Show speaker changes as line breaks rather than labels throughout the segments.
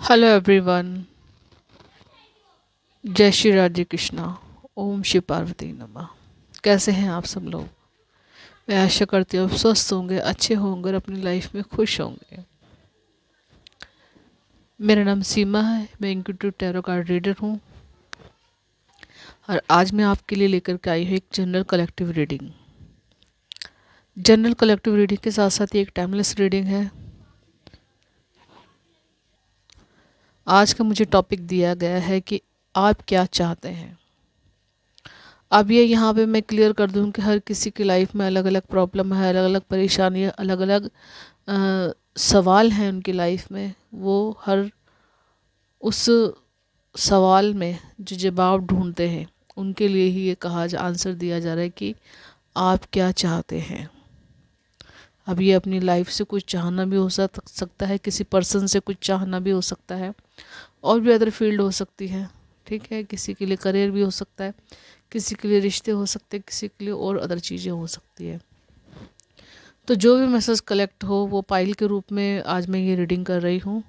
Hello everyone. जय श्री राधे कृष्णा। ओम श्री पार्वती नमः। कैसे हैं आप सब लोग? मैं आशा करती हूँ आप स्वस्थ होंगे, अच्छे होंगे और अपनी लाइफ में खुश होंगे। मेरा नाम सीमा है, मैं इंक्यूटिव टैरो कार्ड रीडर हूँ और आज मैं आपके लिए लेकर के आई हूँ एक general collective reading. General collective reading के साथ साथ ये एक टाइमलेस रीडिंग है। आज का मुझे टॉपिक दिया गया है कि आप क्या चाहते हैं। अब ये यहाँ पे मैं क्लियर कर दूँ कि हर किसी की लाइफ में अलग अलग प्रॉब्लम है, अलग अलग परेशानियाँ, अलग अलग सवाल हैं उनकी लाइफ में। वो हर उस सवाल में जो जवाब ढूंढते हैं उनके लिए ही ये आंसर दिया जा रहा है कि आप क्या चाहते हैं। अब ये अपनी लाइफ से कुछ चाहना भी हो सकता है, किसी पर्सन से कुछ चाहना भी हो सकता है, और भी अदर फील्ड हो सकती है। ठीक है, किसी के लिए करियर भी हो सकता है, किसी के लिए रिश्ते हो सकते हैं, किसी के लिए और अदर चीज़ें हो सकती है। तो जो भी मैसेज कलेक्ट हो वो पाइल के रूप में आज मैं ये रीडिंग कर रही हूँ।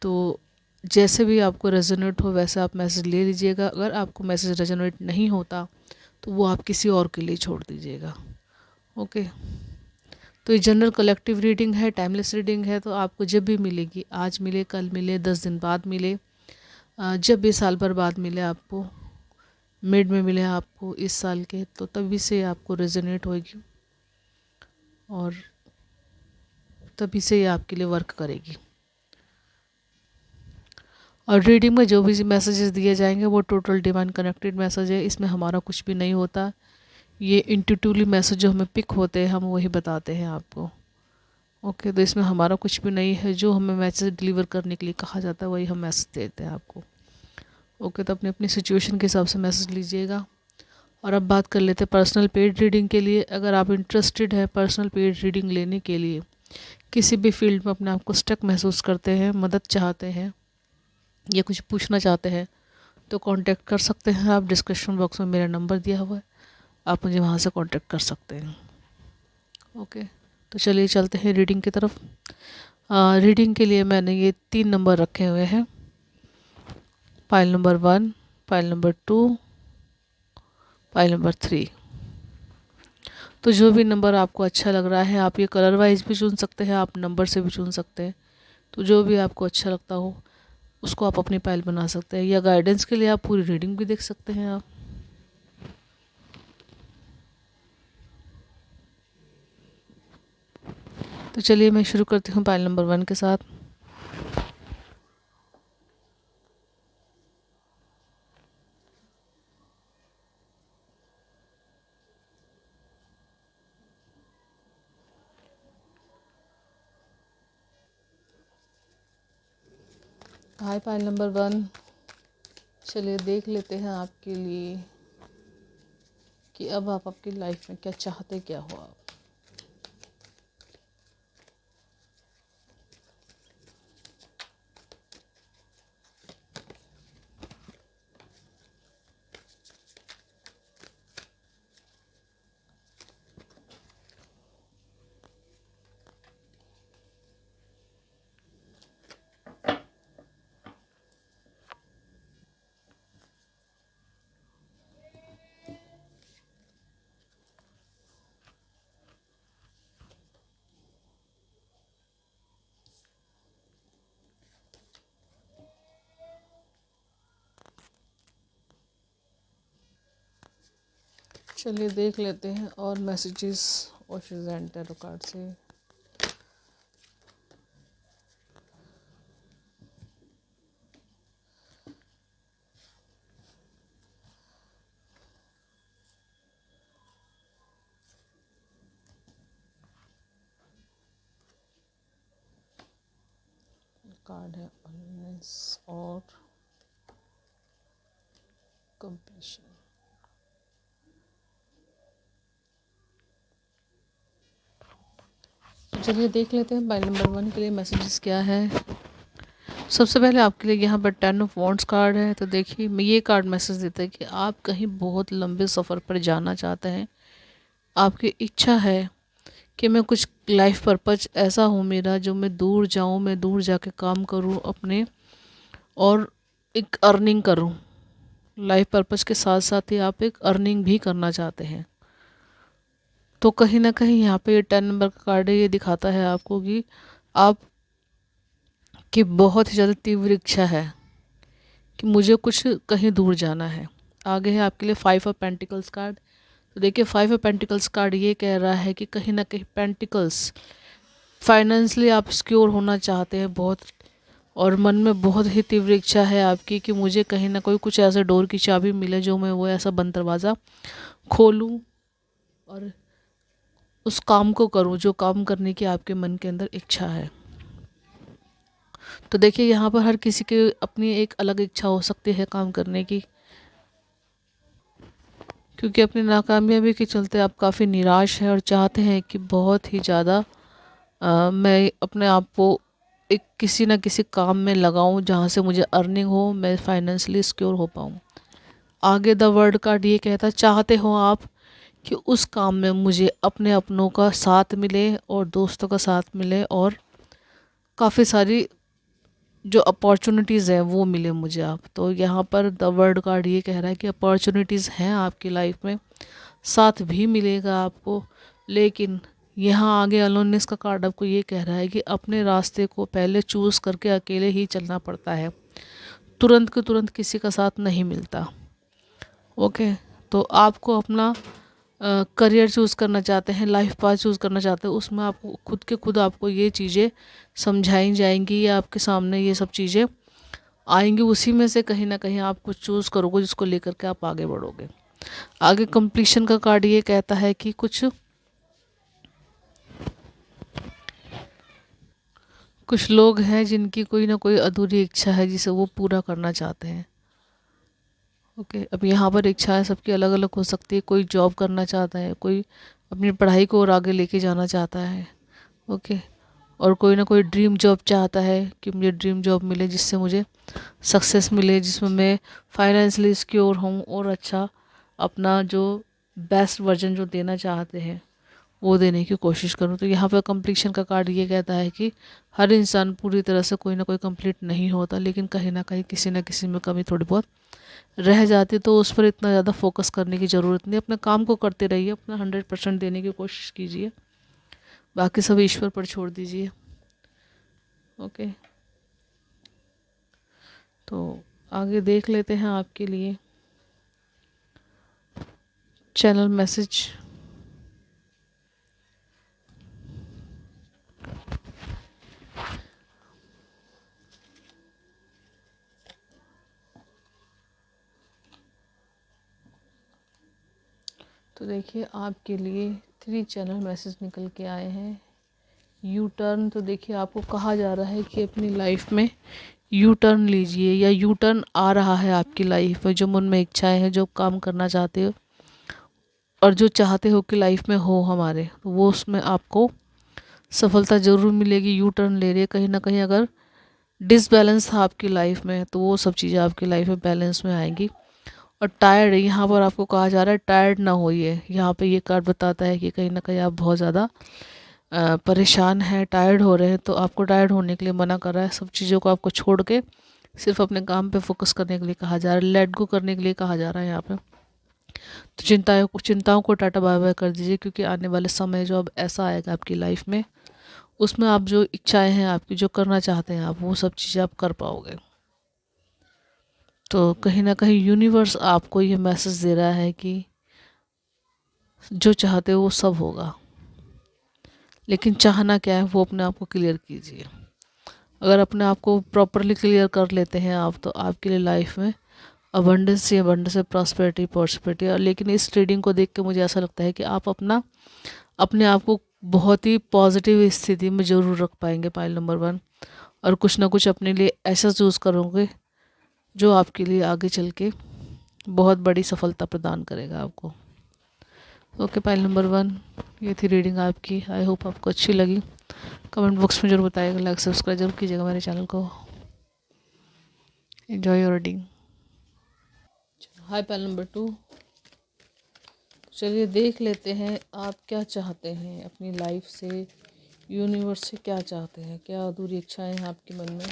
तो जैसे भी आपको रेजोनेट हो वैसे आप मैसेज ले लीजिएगा। अगर आपको मैसेज रेजोनेट नहीं होता तो वो आप किसी और के लिए छोड़ दीजिएगा। ओके। तो ये जनरल कलेक्टिव रीडिंग है, टाइमलेस रीडिंग है। तो आपको जब भी मिलेगी, आज मिले, कल मिले, 10 दिन बाद मिले, जब भी साल भर बाद मिले, आपको मिड में मिले, आपको इस साल के, तो तभी से आपको रेजोनेट होगी और तभी से ये आपके लिए वर्क करेगी। और रीडिंग में जो भी मैसेजेस दिए जाएंगे वो टोटल डिवाइन कनेक्टेड मैसेज है। इसमें हमारा कुछ भी नहीं होता। ये इंट्यूटिवली मैसेज जो हमें पिक होते हैं हम वही बताते हैं आपको। ओके। तो इसमें हमारा कुछ भी नहीं है। जो हमें मैसेज डिलीवर करने के लिए कहा जाता है वही हम मैसेज देते हैं आपको। ओके। तो अपनी अपनी सिचुएशन के हिसाब से मैसेज लीजिएगा। और अब बात कर लेते हैं पर्सनल पेड रीडिंग के लिए। अगर आप इंटरेस्टेड हैं पर्सनल पेड रीडिंग लेने के लिए, किसी भी फील्ड में अपने आप को स्टक महसूस करते हैं, मदद चाहते हैं या कुछ पूछना चाहते हैं, तो कांटेक्ट कर सकते हैं आप। डिस्क्रिप्शन बॉक्स में मेरा नंबर दिया हुआ है, आप मुझे वहाँ से कांटेक्ट कर सकते हैं। ओके। तो चलिए चलते हैं रीडिंग की तरफ। रीडिंग के लिए मैंने ये 3 नंबर रखे हुए हैं। Pile number 1, pile number 2, pile number 3। तो जो भी नंबर आपको अच्छा लग रहा है, आप ये कलर वाइज भी चुन सकते हैं, आप नंबर से भी चुन सकते हैं। तो जो भी आपको अच्छा लगता हो उसको आप अपनी पाइल बना सकते हैं, या गाइडेंस के लिए आप पूरी रीडिंग भी देख सकते हैं आप। तो चलिए मैं शुरू करती हूँ पाइल नंबर 1 के साथ। हाय पाइल नंबर 1। चलिए देख लेते हैं आपके लिए कि अब आप आपकी लाइफ में क्या चाहते, क्या हो आप। चलिए देख लेते हैं और messages oceans and tarot card से। कार्ड है अलायंस और कंप्लीशन। तो चलिए देख लेते हैं पाइल नंबर 1 के लिए मैसेजेस क्या है। सबसे पहले आपके लिए यहाँ पर 10 ऑफ वॉन्ड्स कार्ड है। तो देखिए मैं ये कार्ड मैसेज देता है कि आप कहीं बहुत लंबे सफ़र पर जाना चाहते हैं। आपकी इच्छा है कि मैं कुछ लाइफ पर्पज ऐसा हो मेरा जो मैं दूर जाऊं, मैं दूर जाके काम करूं अपने और एक अर्निंग करूं। लाइफ पर्पज के साथ साथ ही आप एक अर्निंग भी करना चाहते हैं। तो कहीं ना कहीं यहाँ पे ये 10 नंबर का कार्ड है, ये दिखाता है आपको कि आप की बहुत ही ज़्यादा तीव्र इच्छा है कि मुझे कुछ कहीं दूर जाना है। आगे है आपके लिए 5 ऑफ पेंटिकल्स कार्ड। तो देखिए 5 ऑफ पेंटिकल्स कार्ड ये कह रहा है कि कहीं ना कहीं पेंटिकल्स फाइनेंशियली आप सिक्योर होना चाहते हैं बहुत, और मन में बहुत ही तीव्र इच्छा है आपकी कि मुझे कहीं ना कोई कुछ ऐसा डोर की चाबी मिले जो मैं वो ऐसा बंद दरवाज़ा खोलूं और उस काम को करूं जो काम करने की आपके मन के अंदर इच्छा है। तो देखिए यहाँ पर हर किसी की अपनी एक अलग इच्छा हो सकती है काम करने की, क्योंकि अपनी नाकामयाबी के चलते आप काफ़ी निराश हैं और चाहते हैं कि बहुत ही ज़्यादा मैं अपने आप को एक किसी न किसी काम में लगाऊं जहां से मुझे अर्निंग हो, मैं फाइनेंशियली सिक्योर हो पाऊं। आगे द वर्ड कार्ड ये कहता है चाहते हो आप कि उस काम में मुझे अपने अपनों का साथ मिले और दोस्तों का साथ मिले और काफ़ी सारी जो अपॉर्चुनिटीज़ हैं वो मिले मुझे आप। तो यहाँ पर द वर्ड कार्ड ये कह रहा है कि अपॉर्चुनिटीज़ हैं आपकी लाइफ में, साथ भी मिलेगा आपको, लेकिन यहाँ आगे अलोननेस का कार्ड आपको ये कह रहा है कि अपने रास्ते को पहले चूज़ करके अकेले ही चलना पड़ता है, तुरंत के तुरंत किसी का साथ नहीं मिलता। ओके, तो आपको अपना करियर चूज़ करना चाहते हैं, लाइफ पाथ चूज़ करना चाहते हैं, उसमें आपको खुद के खुद आपको ये चीज़ें समझाई जाएंगी या आपके सामने ये सब चीज़ें आएंगी, उसी में से कहीं ना कहीं आप कुछ चूज़ करोगे जिसको लेकर के आप आगे बढ़ोगे। आगे कंप्लीशन का कार्ड ये कहता है कि कुछ लोग हैं जिनकी कोई ना कोई अधूरी इच्छा है जिसे वो पूरा करना चाहते हैं। ओके, अब यहाँ पर इच्छाएं सबकी अलग अलग हो सकती है। कोई जॉब करना चाहता है, कोई अपनी पढ़ाई को और आगे लेके जाना चाहता है। ओके, और कोई ना कोई ड्रीम जॉब चाहता है कि मुझे ड्रीम जॉब मिले जिससे मुझे सक्सेस मिले, जिसमें मैं फाइनेंशियली सिक्योर हूँ और अच्छा अपना जो बेस्ट वर्जन जो देना चाहते हैं वो देने की कोशिश करूँ। तो यहाँ पर कंप्लीशन का कार्ड ये कहता है कि हर इंसान पूरी तरह से कोई ना कोई कंप्लीट नहीं होता, लेकिन कहीं ना कहीं किसी न किसी में कमी थोड़ी बहुत रह जाती, तो उस पर इतना ज़्यादा फोकस करने की ज़रूरत नहीं। अपने काम को करते रहिए, अपना 100% देने की कोशिश कीजिए, बाकी सब ईश्वर पर छोड़ दीजिए। ओके, तो आगे देख लेते हैं आपके लिए चैनल मैसेज। तो देखिए आपके लिए 3 चैनल मैसेज निकल के आए हैं। यू टर्न, तो देखिए आपको कहा जा रहा है कि अपनी लाइफ में यू टर्न लीजिए, या यू टर्न आ रहा है आपकी लाइफ में। जो मन में इच्छाएं हैं, जो काम करना चाहते हो और जो चाहते हो कि लाइफ में हो हमारे, तो वो उसमें आपको सफलता ज़रूर मिलेगी। यू टर्न ले रही है कहीं ना कहीं। अगर डिसबैलेंस था आपकी लाइफ में तो वो सब चीज़ें आपकी लाइफ में बैलेंस में आएंगी। और टायर्ड है, यहाँ पर आपको कहा जा रहा है टायर्ड ना होइए। यहाँ पे ये कार्ड बताता है कि कहीं ना कहीं आप बहुत ज़्यादा परेशान हैं, टायर्ड हो रहे हैं, तो आपको टायर्ड होने के लिए मना कर रहा है। सब चीज़ों को आपको छोड़ के सिर्फ अपने काम पे फोकस करने के लिए कहा जा रहा है, लेट गो करने के लिए कहा जा रहा है यहाँ पे। तो चिंताओं को टाटा बाय बाय कर दीजिए, क्योंकि आने वाले समय जो अब ऐसा आएगा आपकी लाइफ में, उसमें आप जो इच्छाएं हैं आपकी, जो करना चाहते हैं आप, वो सब चीज़ें आप कर पाओगे। तो कहीं ना कहीं यूनिवर्स आपको ये मैसेज दे रहा है कि जो चाहते हो वो सब होगा, लेकिन चाहना क्या है वो अपने आप को क्लियर कीजिए। अगर अपने आप को प्रॉपरली क्लियर कर लेते हैं आप, तो आपके लिए लाइफ में अबंडेंस ही अबंडेंस है, प्रॉस्पेरिटी प्रॉस्पेरिटी। और लेकिन इस ट्रेडिंग को देख के मुझे ऐसा लगता है कि आप अपने आप को बहुत ही पॉजिटिव स्थिति में ज़रूर रख पाएंगे, पॉइंट नंबर 1। और कुछ ना कुछ अपने लिए ऐसा चूज़ करोगे जो आपके लिए आगे चल के बहुत बड़ी सफलता प्रदान करेगा आपको। ओके, पॉइंट नंबर 1 ये थी रीडिंग आपकी। आई होप आपको अच्छी लगी। कमेंट बॉक्स में जरूर बताइएगा, लाइक सब्सक्राइब जरूर कीजिएगा मेरे चैनल को। Enjoy your reading. Hi, point number 2। चलिए देख लेते हैं आप क्या चाहते हैं अपनी लाइफ से, यूनिवर्स से क्या चाहते हैं, क्या अधूरी इच्छाएं हैं आपके मन में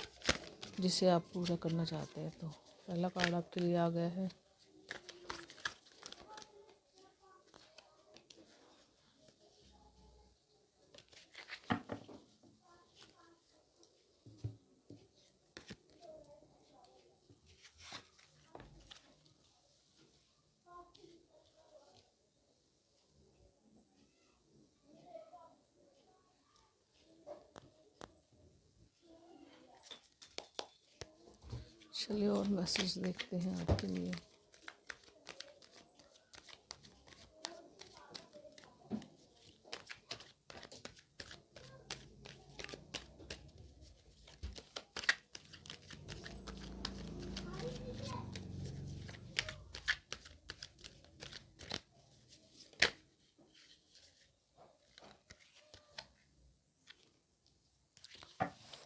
जिसे आप पूरा करना चाहते हैं। तो पहला कार्ड आपके लिए आ गया है चलिए और मैसेज देखते हैं आपके लिए।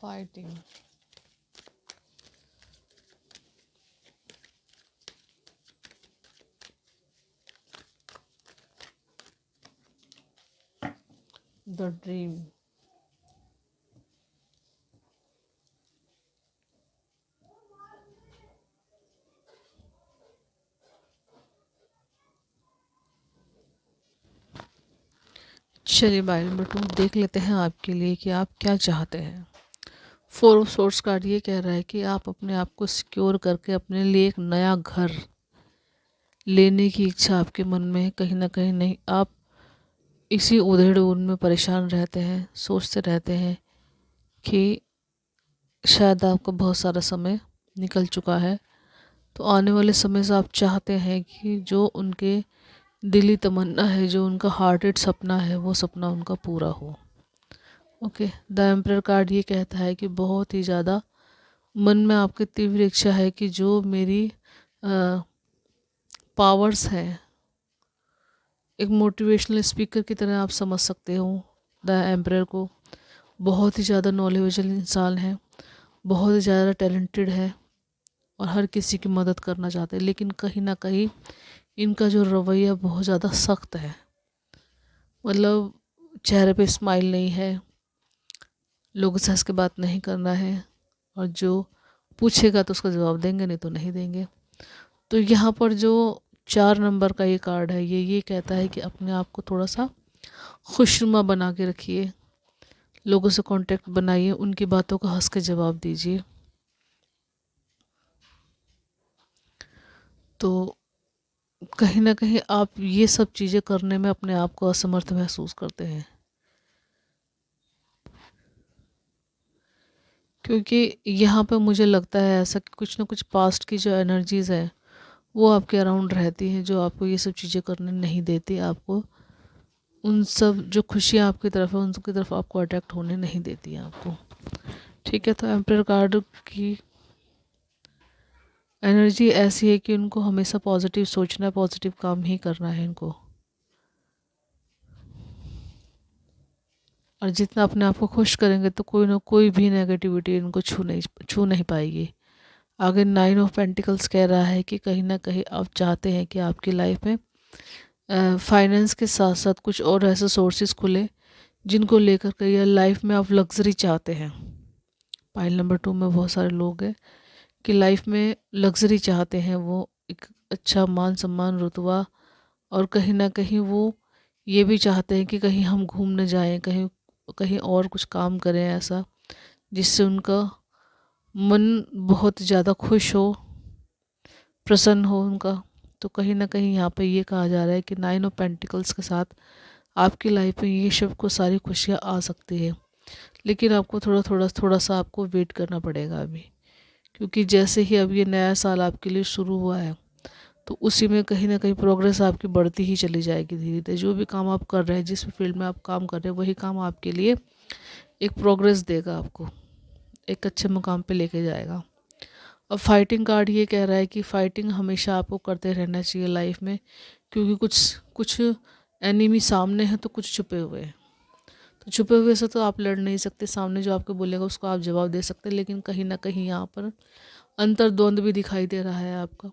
फाइटिंग, द ड्रीम, चलिए बाइल नंबर 2 देख लेते हैं आपके लिए कि आप क्या चाहते हैं। फोर ऑफ सोर्स कार्ड ये कह रहा है कि आप अपने आप को सिक्योर करके अपने लिए एक नया घर लेने की इच्छा आपके मन में है। कहीं ना कहीं नहीं, आप इसी उधेड़-बुन में परेशान रहते हैं, सोचते रहते हैं कि शायद आपका बहुत सारा समय निकल चुका है, तो आने वाले समय से आप चाहते हैं कि जो उनके दिली तमन्ना है, जो उनका हार्टेड सपना है, वो सपना उनका पूरा हो। ओके, द एम्परर कार्ड ये कहता है कि बहुत ही ज़्यादा मन में आपकी तीव्र इच्छा है कि जो मेरी पावर्स हैं, एक मोटिवेशनल स्पीकर की तरह आप समझ सकते हो द एम्परर को। बहुत ही ज़्यादा नॉलेजेबल इंसान है, बहुत ही ज़्यादा टैलेंटेड है और हर किसी की मदद करना चाहते हैं, लेकिन कहीं ना कहीं इनका जो रवैया बहुत ज़्यादा सख्त है। मतलब चेहरे पे स्माइल नहीं है, लोगों से हंस के बात नहीं करना है, और जो पूछेगा तो उसका जवाब देंगे, नहीं तो नहीं देंगे। तो यहाँ पर जो 4 नंबर का ये कार्ड है, ये कहता है कि अपने आप को थोड़ा सा खुशनुमा बना के रखिए, लोगों से कांटेक्ट बनाइए, उनकी बातों का हंस के जवाब दीजिए। तो कहीं ना कहीं आप ये सब चीज़ें करने में अपने आप को असमर्थ महसूस करते हैं, क्योंकि यहाँ पे मुझे लगता है ऐसा कि कुछ ना कुछ पास्ट की जो एनर्जीज़ है वो आपके अराउंड रहती हैं, जो आपको ये सब चीज़ें करने नहीं देती, आपको उन सब जो खुशियाँ आपकी तरफ है उनकी तरफ आपको अट्रैक्ट होने नहीं देती हैं आपको। ठीक है, तो एम्परर कार्ड की एनर्जी ऐसी है कि उनको हमेशा पॉजिटिव सोचना है, पॉजिटिव काम ही करना है इनको, और जितना अपने आप को खुश करेंगे तो कोई ना कोई भी नेगेटिविटी इनको छू नहीं पाएगी। आगे 9 ऑफ पेंटिकल्स कह रहा है कि कहीं ना कहीं आप चाहते हैं कि आपकी लाइफ में फाइनेंस के साथ साथ कुछ और ऐसे सोर्सेज खुले जिनको लेकर के या लाइफ में आप लग्जरी चाहते हैं। पाइल नंबर 2 में बहुत सारे लोग हैं कि लाइफ में लग्जरी चाहते हैं, वो एक अच्छा मान सम्मान रुतबा, और कहीं ना कहीं वो ये भी चाहते हैं कि कहीं हम घूमने जाएं, कहीं कहीं और कुछ काम करें ऐसा जिससे उनका मन बहुत ज़्यादा खुश हो, प्रसन्न हो उनका। तो कहीं ना कहीं यहाँ पे ये कहा जा रहा है कि 9 ऑफ पेंटिकल्स के साथ आपकी लाइफ में ये सब को सारी खुशियाँ आ सकती है, लेकिन आपको थोड़ा सा आपको वेट करना पड़ेगा अभी, क्योंकि जैसे ही अब ये नया साल आपके लिए शुरू हुआ है तो उसी में कहीं ना कहीं प्रोग्रेस आपकी बढ़ती ही चली जाएगी धीरे धीरे। जो भी काम आप कर रहे हैं, जिस भी फील्ड में आप काम कर रहे हैं, वही काम आपके लिए एक प्रोग्रेस देगा, आपको एक अच्छे मुकाम पे लेके जाएगा। अब फाइटिंग कार्ड ये कह रहा है कि फाइटिंग हमेशा आपको करते रहना चाहिए लाइफ में, क्योंकि कुछ कुछ एनिमी सामने हैं तो कुछ छुपे हुए हैं। तो छुपे हुए से तो आप लड़ नहीं सकते, सामने जो आपको बोलेगा उसको आप जवाब दे सकते हैं, लेकिन कहीं ना कहीं यहाँ पर अंतर्द्वंद भी दिखाई दे रहा है आपका।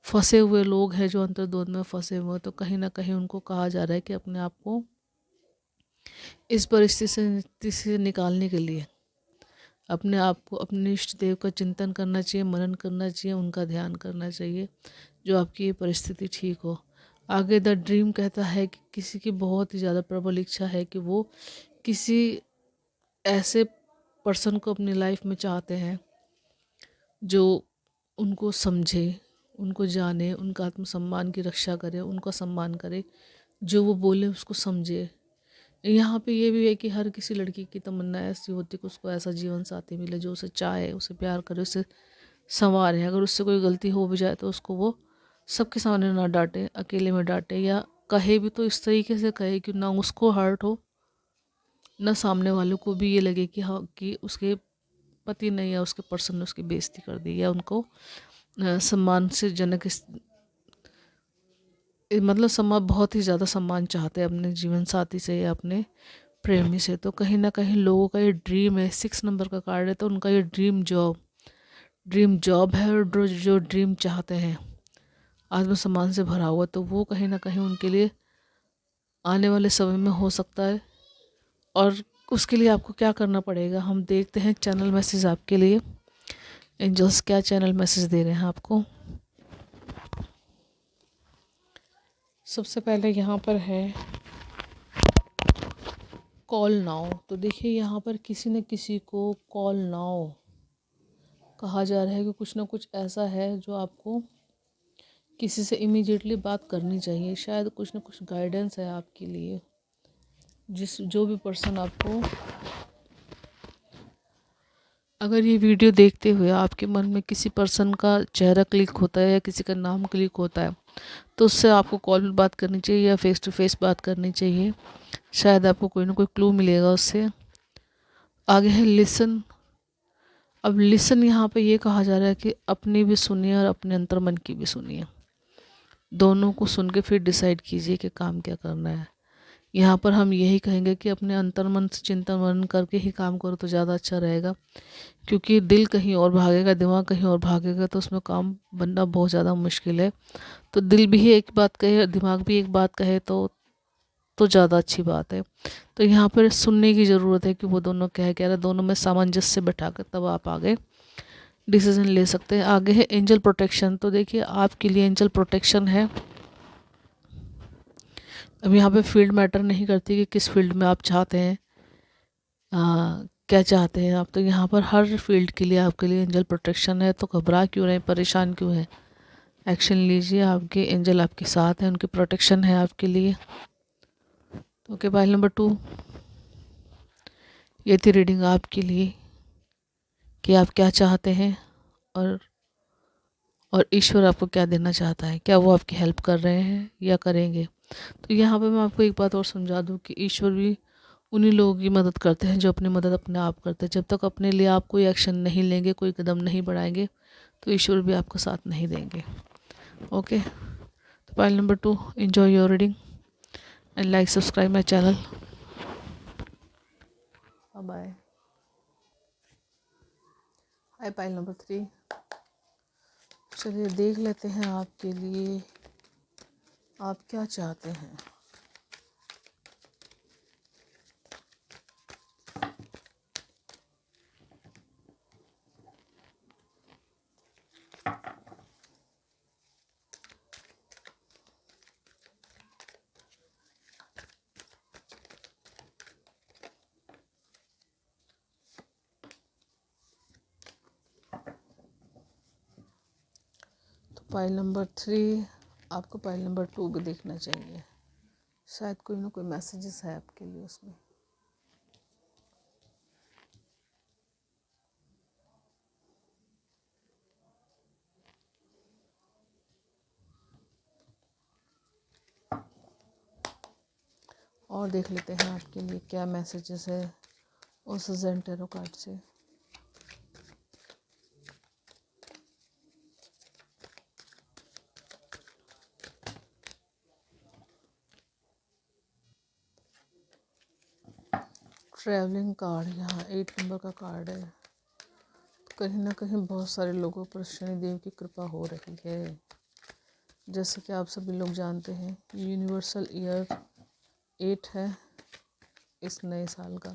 फंसे हुए लोग हैं जो अंतर्द्वंद में फंसे हुए हैं, तो कहीं ना कहीं उनको कहा जा रहा है कि अपने आप को इस परिस्थिति से निकालने के लिए अपने आप को अपने इष्ट देव का चिंतन करना चाहिए, मनन करना चाहिए, उनका ध्यान करना चाहिए जो आपकी ये परिस्थिति ठीक हो। आगे द ड्रीम कहता है कि किसी की बहुत ही ज़्यादा प्रबल इच्छा है कि वो किसी ऐसे पर्सन को अपनी लाइफ में चाहते हैं जो उनको समझे, उनको जाने, उनका आत्मसम्मान की रक्षा करे, उनका सम्मान करे, जो वो बोले उसको समझे। यहाँ पे ये भी है कि हर किसी लड़की की तमन्ना ऐसी होती है कि उसको ऐसा जीवन साथी मिले जो उसे चाहे, उसे प्यार करे, उसे संवारे। अगर उससे कोई गलती हो भी जाए तो उसको वो सबके सामने ना डांटे, अकेले में डांटे, या कहे भी तो इस तरीके से कहे कि ना उसको हर्ट हो, ना सामने वालों को भी ये लगे कि हाँ कि उसके पति ने या उसके पर्सन ने उसकी बेइज्जती कर दी, या उनको सम्मान से जनक मतलब सम्मान, बहुत ही ज़्यादा सम्मान चाहते हैं अपने जीवन साथी से या अपने प्रेमी से। तो कहीं ना कहीं लोगों का ये ड्रीम है, 6 नंबर का कार्ड है, तो उनका ये ड्रीम जॉब है, और जो ड्रीम चाहते हैं आत्मसम्मान से भरा हुआ, तो वो कहीं ना कहीं उनके लिए आने वाले समय में हो सकता है। और उसके लिए आपको क्या करना पड़ेगा, हम देखते हैं चैनल मैसेज आपके लिए। एंजल्स क्या चैनल मैसेज दे रहे हैं आपको। सबसे पहले यहाँ पर है कॉल नाउ। तो देखिए यहाँ पर किसी न किसी को कॉल नाउ कहा जा रहा है कि कुछ ना कुछ ऐसा है जो आपको किसी से इमीडिएटली बात करनी चाहिए। शायद कुछ ना कुछ गाइडेंस है आपके लिए। जो भी पर्सन आपको, अगर ये वीडियो देखते हुए आपके मन में किसी पर्सन का चेहरा क्लिक होता है या किसी का नाम क्लिक होता है, तो उससे आपको कॉल पर बात करनी चाहिए या फेस टू फेस बात करनी चाहिए। शायद आपको कोई ना कोई क्लू मिलेगा उससे। आगे है लिसन। अब लिसन यहाँ पे ये कहा जा रहा है कि अपनी भी सुनिए और अपने अंतर्मन की भी सुनिए। दोनों को सुन के फिर डिसाइड कीजिए कि काम क्या करना है। यहाँ पर हम यही कहेंगे कि अपने अंतर्मन से चिंतन मनन करके ही काम करो तो ज़्यादा अच्छा रहेगा, क्योंकि दिल कहीं और भागेगा, दिमाग कहीं और भागेगा, तो उसमें काम बनना बहुत ज़्यादा मुश्किल है। तो दिल भी एक बात कहे, दिमाग भी एक बात कहे तो ज़्यादा अच्छी बात है। तो यहाँ पर सुनने की ज़रूरत है कि वो दोनों क्या है कह रहे हैं, दोनों में सामंजस्य बैठा कर तब आप आगे डिसीज़न ले सकते हैं। आगे है एंजल प्रोटेक्शन। तो देखिए आपके लिए एंजल प्रोटेक्शन है। अब यहाँ पे फील्ड मैटर नहीं करती कि किस फील्ड में आप चाहते हैं, क्या चाहते हैं आप। तो यहाँ पर हर फील्ड के लिए आपके लिए एंजल प्रोटेक्शन है। तो घबरा क्यों रहे, परेशान क्यों है, एक्शन लीजिए। आपके एंजल आपके साथ हैं, उनकी प्रोटेक्शन है आपके लिए। तो ओके, पाइल नंबर 2, ये थी रीडिंग आपके लिए कि आप क्या चाहते हैं और ईश्वर आपको क्या देना चाहता है, क्या वो आपकी हेल्प कर रहे हैं या करेंगे। तो यहाँ पे मैं आपको एक बात और समझा दूँ कि ईश्वर भी उन्हीं लोगों की मदद करते हैं जो अपनी मदद अपने आप करते हैं। जब तक अपने लिए आप कोई एक्शन नहीं लेंगे, कोई कदम नहीं बढ़ाएंगे, तो ईश्वर भी आपको साथ नहीं देंगे। ओके, तो pile number 2, enjoy your reading and like subscribe my channel. Bye. Hi pile number 3। चलिए देख लेते हैं आपके लिए आप क्या चाहते हैं। पाइल नंबर 3, आपको पाइल नंबर 2 भी देखना चाहिए। शायद कोई ना कोई मैसेजेस है आपके लिए उसमें। और देख लेते हैं आपके लिए क्या मैसेजेस है उस टेरो कार्ड से। ट्रैवलिंग कार्ड, यहाँ 8 नंबर का कार्ड है। कहीं ना कहीं बहुत सारे लोगों पर शनिदेव की कृपा हो रही है। जैसे कि आप सभी लोग जानते हैं यूनिवर्सल ईयर 8 है इस नए साल का।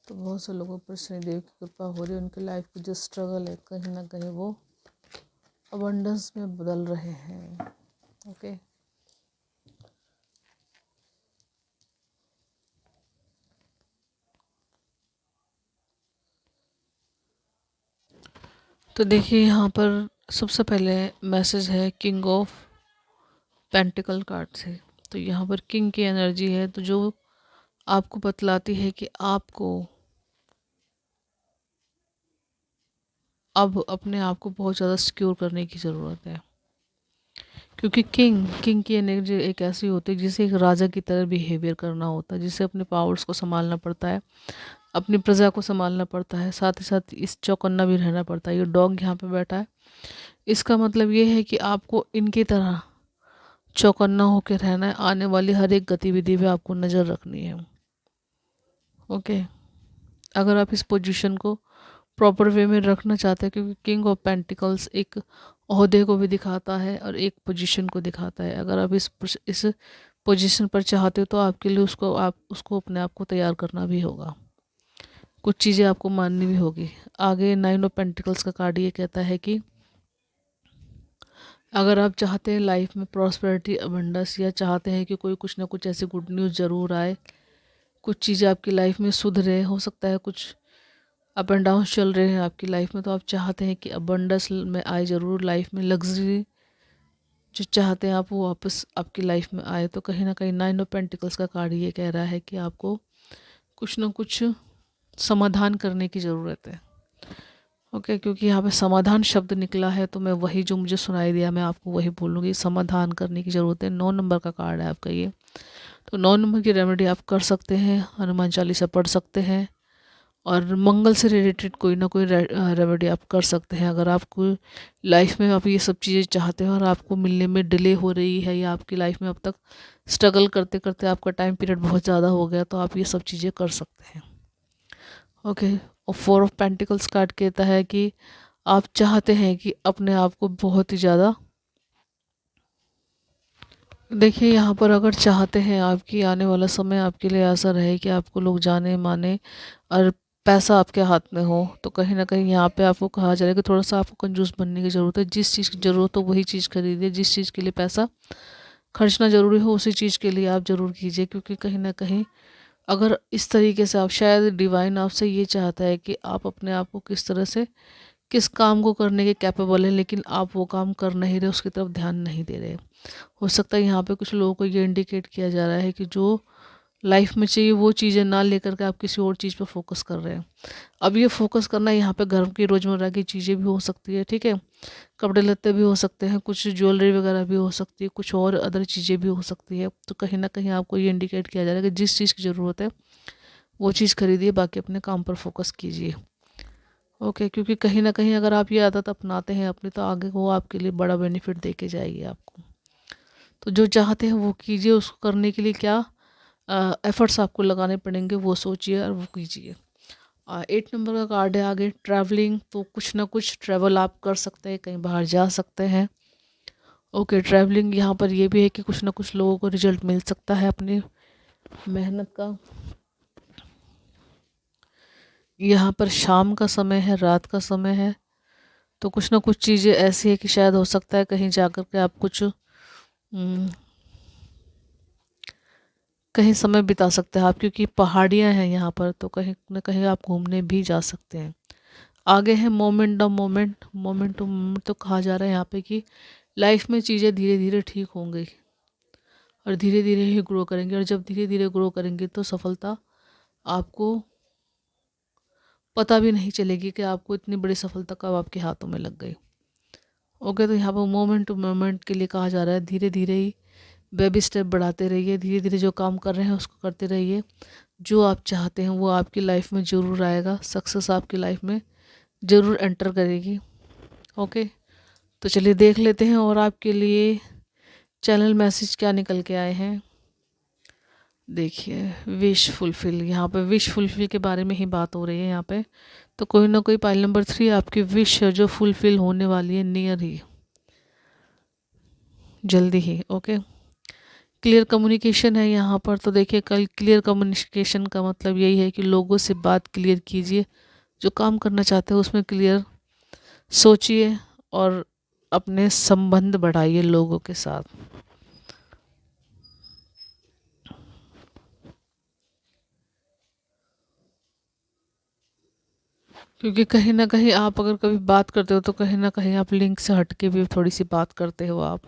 तो बहुत से लोगों पर शनिदेव की कृपा हो रही है, उनकी लाइफ की जो स्ट्रगल है कहीं ना कहीं वो अबंडेंस में बदल रहे हैं। ओके, तो देखिए यहाँ पर सबसे पहले मैसेज है किंग ऑफ पेंटिकल कार्ड से। तो यहाँ पर किंग की एनर्जी है, तो जो आपको बतलाती है कि आपको अब अपने आप को बहुत ज़्यादा सिक्योर करने की ज़रूरत है। क्योंकि किंग की एनर्जी एक ऐसी होती है जिसे एक राजा की तरह बिहेवियर करना होता है, जिसे अपने पावर्स को संभालना पड़ता है, अपनी प्रजा को संभालना पड़ता है, साथ ही साथ इस चौकन्ना भी रहना पड़ता है। ये डॉग यहाँ पे बैठा है, इसका मतलब ये है कि आपको इनकी तरह चौकन्ना होकर रहना है, आने वाली हर एक गतिविधि पे आपको नज़र रखनी है। ओके, अगर आप इस पोजीशन को प्रॉपर वे में रखना चाहते हैं, क्योंकि किंग ऑफ पेंटिकल्स एक ओहदे को भी दिखाता है और एक पोजीशन को दिखाता है। अगर आप इस पोजीशन पर चाहते हो तो आपके लिए उसको अपने आप को तैयार करना भी होगा, कुछ चीज़ें आपको माननी भी होगी। आगे 9 ऑफ पेंटिकल्स का कार्ड ये कहता है कि अगर आप चाहते हैं लाइफ में प्रॉस्पेरिटी अबंडेंस, या चाहते हैं कि कोई कुछ ना कुछ ऐसी गुड न्यूज़ ज़रूर आए, कुछ चीज़ें आपकी लाइफ में सुधरे, हो सकता है कुछ अप एंड डाउन चल रहे हैं आपकी लाइफ में, तो आप चाहते हैं कि अबंडेंस में आए ज़रूर, लाइफ में लग्जरी जो चाहते हैं आप वो वापस आपकी लाइफ में आए। तो कहीं ना कहीं 9 ऑफ पेंटिकल्स का कार्ड ये कह रहा है कि आपको कुछ ना कुछ समाधान करने की ज़रूरत है। ओके, क्योंकि यहाँ पे समाधान शब्द निकला है तो मैं वही जो मुझे सुनाई दिया मैं आपको वही बोलूँगी। समाधान करने की ज़रूरत है। 9 नंबर का कार्ड है आपका ये। तो 9 नंबर की रेमेडी आप कर सकते हैं, हनुमान चालीसा पढ़ सकते हैं, और मंगल से रिलेटेड कोई ना कोई रेमेडी आप कर सकते हैं। अगर आपको लाइफ में आप ये सब चीज़ें चाहते हो और आपको मिलने में डिले हो रही है, या आपकी लाइफ में अब तक स्ट्रगल करते करते आपका टाइम पीरियड बहुत ज़्यादा हो गया, तो आप ये सब चीज़ें कर सकते हैं। ओके, और 4 ऑफ पेंटिकल्स कार्ड कहता है कि आप चाहते हैं कि अपने आप को बहुत ही ज़्यादा, देखिए यहाँ पर अगर चाहते हैं आपकी आने वाला समय आपके लिए ऐसा रहे कि आपको लोग जाने माने और पैसा आपके हाथ में हो, तो कहीं ना कहीं यहाँ पे आपको कहा जा रहा है कि थोड़ा सा आपको कंजूस बनने की ज़रूरत है। जिस चीज़ की ज़रूरत हो वही चीज़ खरीदिए, जिस चीज़ के लिए पैसा खर्चना ज़रूरी हो उसी चीज़ के लिए आप ज़रूर कीजिए। क्योंकि कहीं ना कहीं अगर इस तरीके से आप, शायद डिवाइन आपसे ये चाहता है कि आप अपने आप को किस तरह से, किस काम को करने के कैपेबल है, लेकिन आप वो काम कर नहीं रहे, उसकी तरफ ध्यान नहीं दे रहे। हो सकता है यहाँ पे कुछ लोगों को ये इंडिकेट किया जा रहा है कि जो लाइफ में चाहिए वो चीज़ें ना लेकर के आप किसी और चीज़ पर फोकस कर रहे हैं। अब ये फोकस करना यहाँ पे घर की रोज़मर्रा की चीज़ें भी हो सकती है, ठीक है, कपड़े लत्ते भी हो सकते हैं, कुछ ज्वेलरी वगैरह भी हो सकती है, कुछ और अदर चीज़ें भी हो सकती है। तो कहीं ना कहीं आपको ये इंडिकेट किया जा रहा है कि जिस चीज़ की ज़रूरत है वो चीज़ खरीदिए, बाकी अपने काम पर फोकस कीजिए। ओके, क्योंकि कहीं ना कहीं अगर आप ये आदत अपनाते हैं अपनी, तो आगे वो आपके लिए बड़ा बेनिफिट दे के जाएगी आपको। तो जो चाहते हैं वो कीजिए, उसको करने के लिए क्या एफर्ट्स आपको लगाने पड़ेंगे वो सोचिए और वो कीजिए। 8 नंबर का कार्ड है आगे ट्रैवलिंग। तो कुछ ना कुछ ट्रैवल आप कर सकते हैं, कहीं बाहर जा सकते हैं। ओके, ट्रैवलिंग यहाँ पर ये भी है कि कुछ ना कुछ लोगों को रिजल्ट मिल सकता है अपनी मेहनत का। यहाँ पर शाम का समय है, रात का समय है, तो कुछ ना कुछ चीज़ें ऐसी है कि शायद हो सकता है कहीं जाकर के आप कुछ कहीं समय बिता सकते हैं आप, क्योंकि पहाड़ियाँ हैं यहाँ पर, तो कहीं न कहीं आप घूमने भी जा सकते हैं। आगे है मोमेंट टू मोमेंट। तो कहा जा रहा है यहाँ पे कि लाइफ में चीज़ें धीरे धीरे ठीक होंगी और धीरे धीरे ही ग्रो करेंगे, और जब धीरे धीरे ग्रो करेंगे तो सफलता आपको पता भी नहीं चलेगी कि आपको इतनी बड़ी सफलता कब आपके हाथों में लग गई। ओके, तो यहाँ पर मोमेंट टू मोमेंट के लिए कहा जा रहा है धीरे धीरे ही बेबी स्टेप बढ़ाते रहिए, धीरे धीरे जो काम कर रहे हैं उसको करते रहिए। जो आप चाहते हैं वो आपकी लाइफ में ज़रूर आएगा, सक्सेस आपकी लाइफ में ज़रूर एंटर करेगी। ओके, तो चलिए देख लेते हैं और आपके लिए चैनल मैसेज क्या निकल के आए हैं। देखिए, विश फुलफिल, यहाँ पे विश फुलफिल के बारे में ही बात हो रही है यहाँ पे। तो कोई ना कोई पाइल नंबर 3 आपकी विश है जो फुलफिल होने वाली है नियर ही। जल्दी ही। ओके, क्लियर कम्युनिकेशन है यहाँ पर। तो देखिए, कल क्लियर कम्युनिकेशन का मतलब यही है कि लोगों से बात क्लियर कीजिए, जो काम करना चाहते हो उसमें क्लियर सोचिए और अपने संबंध बढ़ाइए लोगों के साथ। क्योंकि कहीं ना कहीं आप अगर कभी बात करते हो तो कहीं ना कहीं आप लिंक से हट के भी थोड़ी सी बात करते हो। आप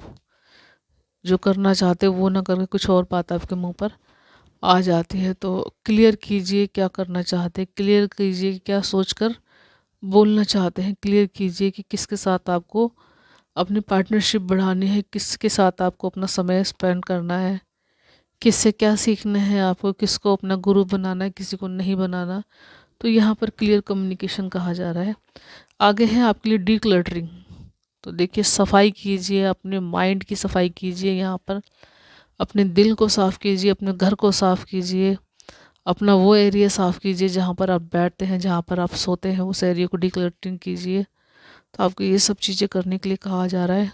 जो करना चाहते हो वो ना करके कुछ और बात आपके मुंह पर आ जाती है। तो क्लियर कीजिए क्या करना चाहते हैं, क्लियर कीजिए क्या सोचकर बोलना चाहते हैं, क्लियर कीजिए कि किसके साथ आपको अपनी पार्टनरशिप बढ़ानी है, किसके साथ आपको अपना समय स्पेंड करना है, किससे क्या सीखना है आपको, किसको अपना गुरु बनाना है, किसी को नहीं बनाना। तो यहाँ पर क्लियर कम्युनिकेशन कहा जा रहा है। आगे है आपके लिए डीक्लटरिंग। तो देखिए, सफाई कीजिए, अपने माइंड की सफाई कीजिए, यहाँ पर अपने दिल को साफ़ कीजिए, अपने घर को साफ़ कीजिए, अपना वो एरिया साफ़ कीजिए जहाँ पर आप बैठते हैं, जहाँ पर आप सोते हैं, उस एरिया को डीक्लटरिंग कीजिए। तो आपको ये सब चीज़ें करने के लिए कहा जा रहा है।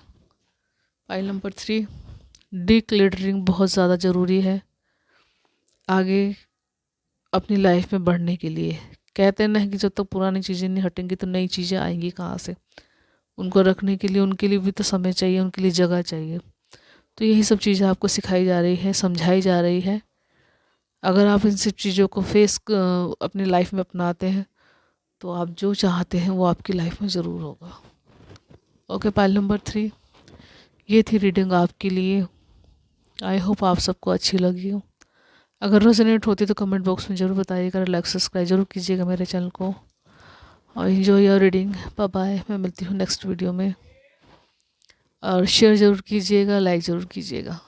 फाइल नंबर 3, डीक्लटरिंग बहुत ज़्यादा ज़रूरी है आगे अपनी लाइफ में बढ़ने के लिए। कहते नहीं कि जब तक पुरानी चीज़ें नहीं हटेंगी तो नई चीज़ें आएंगी कहाँ से। उनको रखने के लिए उनके लिए भी तो समय चाहिए, उनके लिए जगह चाहिए। तो यही सब चीज़ें आपको सिखाई जा रही है, समझाई जा रही है। अगर आप इन सब चीज़ों को अपनी लाइफ में अपनाते हैं तो आप जो चाहते हैं वो आपकी लाइफ में ज़रूर होगा। ओके, फाइल नंबर 3 ये थी रीडिंग आपके लिए। आई होप आप सबको अच्छी लगी हो। अगर रेजोनेट होती तो कमेंट बॉक्स में ज़रूर बताइएगा, लाइक सब्सक्राइब जरूर कीजिएगा मेरे चैनल को। और enjoy your reading. Bye bye, मैं मिलती हूँ नेक्स्ट वीडियो में। और शेयर ज़रूर कीजिएगा, लाइक ज़रूर कीजिएगा।